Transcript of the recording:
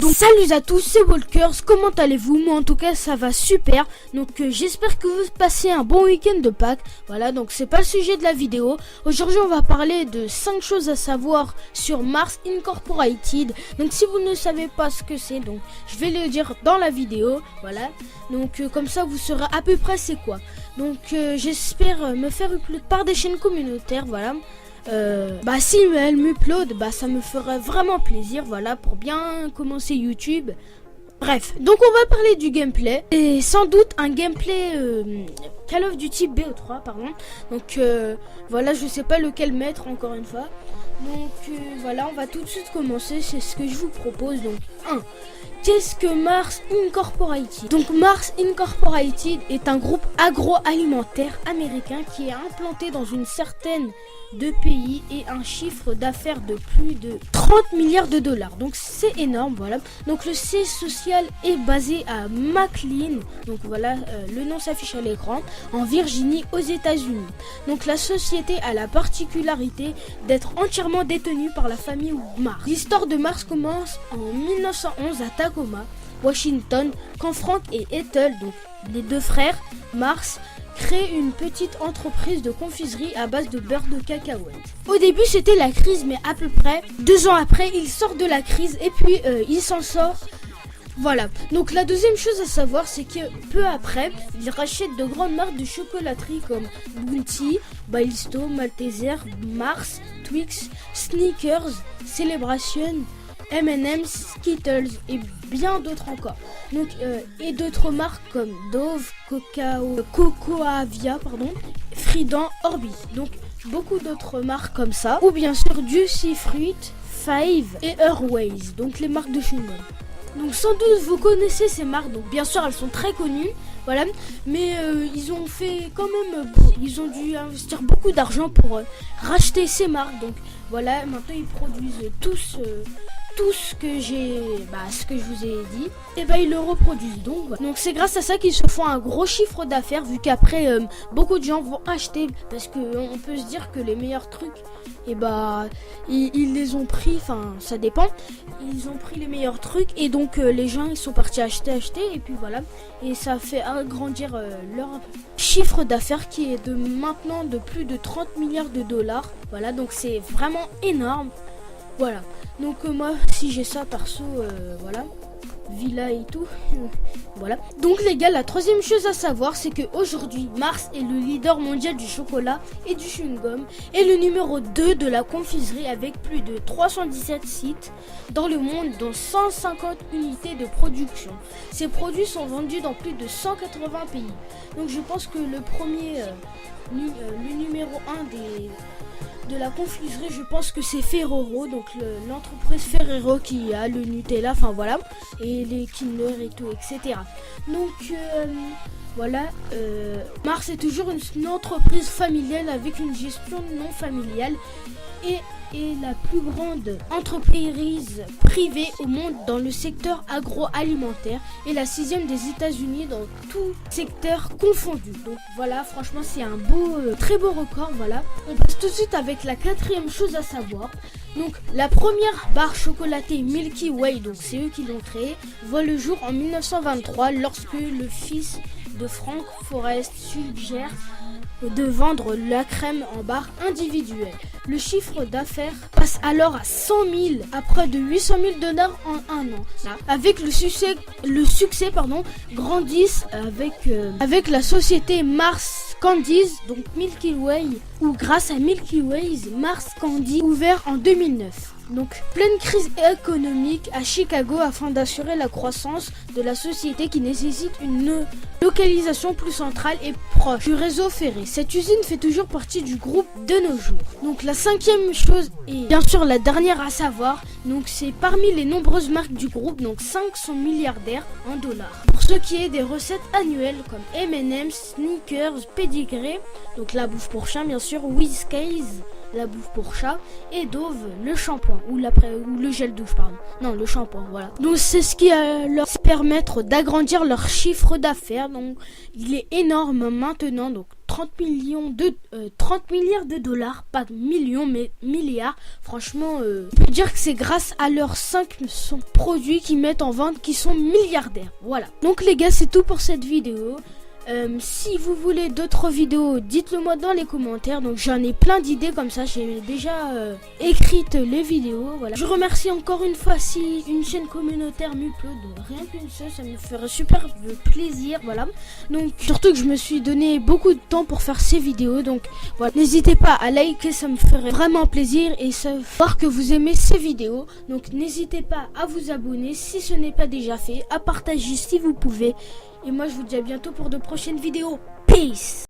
Donc salut à tous, c'est Walkers, comment allez-vous? Moi en tout cas ça va super, donc j'espère que vous passez un bon week-end de Pâques. Voilà, donc c'est pas le sujet de la vidéo. Aujourd'hui on va parler de 5 choses à savoir sur Mars Incorporated. Donc si vous ne savez pas ce que c'est, donc je vais le dire dans la vidéo. Voilà, donc comme ça vous saurez à peu près c'est quoi. Donc j'espère me faire upload par des chaînes communautaires, voilà. Si elle m'upload, ça me ferait vraiment plaisir, voilà, pour bien commencer YouTube. Bref, donc on va parler du gameplay, et sans doute un gameplay Call of Duty BO3, pardon. Donc voilà, je sais pas lequel mettre encore une fois. Donc voilà, on va tout de suite commencer, c'est ce que je vous propose. Donc 1. Qu'est-ce que Mars Incorporated? Donc Mars Incorporated est un groupe agroalimentaire américain qui est implanté dans une certaine de pays et un chiffre d'affaires de plus de 30 milliards de dollars. Donc c'est énorme, voilà. Donc le siège social est basé à McLean. Donc voilà, le nom s'affiche à l'écran, en Virginie, aux États-Unis. Donc la société a la particularité d'être entièrement détenue par la famille Mars. L'histoire de Mars commence en 1911 à Tacoma, Washington, quand Frank et Ethel, donc les deux frères Mars, créent une petite entreprise de confiserie à base de beurre de cacahuète. Au début c'était la crise, mais à peu près 2 ans après il sort de la crise et puis il s'en sort. Voilà, donc la deuxième chose à savoir, c'est que peu après, il rachète de grandes marques de chocolaterie comme Bounty, Ballisto, Malteser, Mars, Twix, Snickers, Celebration, M&M's, Skittles et bien d'autres encore. Donc et d'autres marques comme Dove, Cocoavia, Fridan, Orbis. Donc beaucoup d'autres marques comme ça. Ou bien sûr Juicy Fruit, Five et Airways. Donc les marques de chewing-gum. Donc sans doute vous connaissez ces marques. Donc bien sûr elles sont très connues. Voilà, mais ils ont fait quand même, ils ont dû investir beaucoup d'argent pour racheter ces marques. Donc voilà, maintenant ils produisent tous ce que ce que je vous ai dit, et ils le reproduisent. Donc c'est grâce à ça qu'ils se font un gros chiffre d'affaires, vu qu'après beaucoup de gens vont acheter, parce que on peut se dire que les meilleurs trucs, ils les ont pris, enfin ça dépend, ils ont pris les meilleurs trucs, et donc les gens ils sont partis acheter, et puis voilà, et ça fait agrandir leur chiffre d'affaires qui est maintenant de plus de 30 milliards de dollars. Voilà, donc c'est vraiment énorme. Voilà, donc moi si j'ai ça perso, voilà, villa et tout, voilà. Donc les gars, la troisième chose à savoir, c'est que aujourd'hui Mars est le leader mondial du chocolat et du chewing-gum, et le numéro 2 de la confiserie, avec plus de 317 sites dans le monde, dont 150 unités de production. Ces produits sont vendus dans plus de 180 pays. Donc je pense que le premier, le numéro 1 de la confiserie, je pense que c'est Ferrero, donc l'entreprise Ferrero qui a le Nutella, enfin voilà, et les Kinder et tout, etc. Donc voilà, Mars est toujours une entreprise familiale avec une gestion non familiale et la plus grande entreprise privée au monde dans le secteur agroalimentaire et la 6e des États-Unis dans tout secteur confondu. Donc voilà, franchement c'est un très beau record. Voilà, on passe tout de suite avec la 4e chose à savoir. Donc la première barre chocolatée Milky Way, donc c'est eux qui l'ont créée, voit le jour en 1923 lorsque le fils de Frank Forrest suggère de vendre la crème en barre individuelle. Le chiffre d'affaires passe alors à 100 000, à près de 800 000 dollars en un an. Avec le succès grandissent avec la société Mars Candies, donc Milky Way, ou grâce à Milky Ways, Mars Candy, ouvert en 2009. Donc, pleine crise économique à Chicago afin d'assurer la croissance de la société qui nécessite une localisation plus centrale et proche du réseau ferré. Cette usine fait toujours partie du groupe de nos jours. Donc, la 5e chose, et bien sûr la dernière à savoir, donc c'est parmi les nombreuses marques du groupe, donc 5 sont milliardaires en dollars. Pour ce qui est des recettes annuelles comme M&M's, Snickers, Pedigree, donc la bouffe pour chien bien sûr, Whiskas, la bouffe pour chat, et Dove, le shampoing, ou le gel douche, pardon. Non, le shampoing, voilà. Donc c'est ce qui leur permettre d'agrandir leur chiffre d'affaires. Donc il est énorme maintenant, donc 30 milliards de dollars, pas de millions mais milliards. Franchement, on peut dire que c'est grâce à leurs 5 produits qu'ils mettent en vente qui sont milliardaires. Voilà. Donc les gars, c'est tout pour cette vidéo. Si vous voulez d'autres vidéos, dites-le moi dans les commentaires. Donc j'en ai plein d'idées comme ça. J'ai déjà écrite les vidéos. Voilà. Je remercie encore une fois si une chaîne communautaire m'upload. Rien qu'une seule, ça me ferait super plaisir. Voilà. Donc surtout que je me suis donné beaucoup de temps pour faire ces vidéos. Donc voilà. N'hésitez pas à liker, ça me ferait vraiment plaisir et savoir que vous aimez ces vidéos. Donc n'hésitez pas à vous abonner si ce n'est pas déjà fait, à partager si vous pouvez. Et moi je vous dis à bientôt pour de prochaines vidéos. Peace!